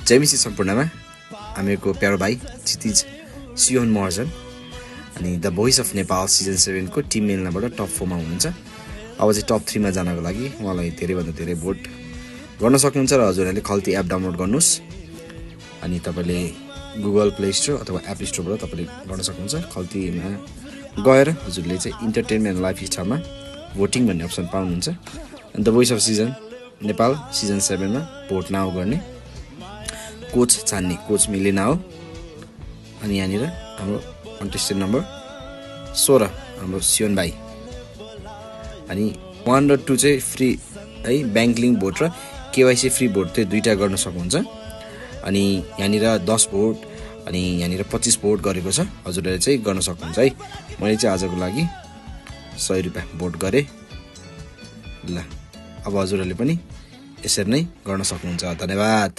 जयमिसी सम्पूर्णमा हामीहरूको प्यारो भाइ क्षितिज सियोन महर्जन अनि the voice of Nepal season 7 को टिम मेलनाबाट टप 4 मा हुनुहुन्छ। अब चाहिँ टप 3 मा जानको लागि उहाँलाई धेरैभन्दा धेरै भोट गर्न सक्नुहुन्छ र हजुरहरूले खल्ती एप डाउनलोड गर्नुस् अनि तपाईले गुगल प्ले स्टोर अथवा एप स्टोरबाट तपाईले गर्न सक्नुहुन्छ। खल्तीमा गएर हजुरले चाहिँ इन्टरटेनमेन्ट लाइफ स्टाइलमा भोटिङ भन्ने अप्सन पाउनुहुन्छ। अनि the voice of season Nepal season 7 मा भोट नाउ गर्ने कोच छान्ने कोच मिलेना हो। अनि यहाँनिर हाम्रो कन्टेस्टेन्ट नम्बर 16 हाम्रो सियोन भाइ अनि 1 र 2 चाहिँ फ्री है ब्याङ्क लिङ्क भोट र केवाइसी फ्री भोट चाहिँ दुईटा गर्न सक्नुहुन्छ। अनि यहाँनिर 10 भोट अनि यहाँनिर 25 भोट गरेको छ, हजुरहरूले चाहिँ गर्न सक्नुहुन्छ है। मैले चाहिँ आजको लागि 100 रुपैयाँ भोट गरेँ। ल अब हजुरहरूले पनि यसरी नै गर्न सक्नुहुन्छ। धन्यवाद।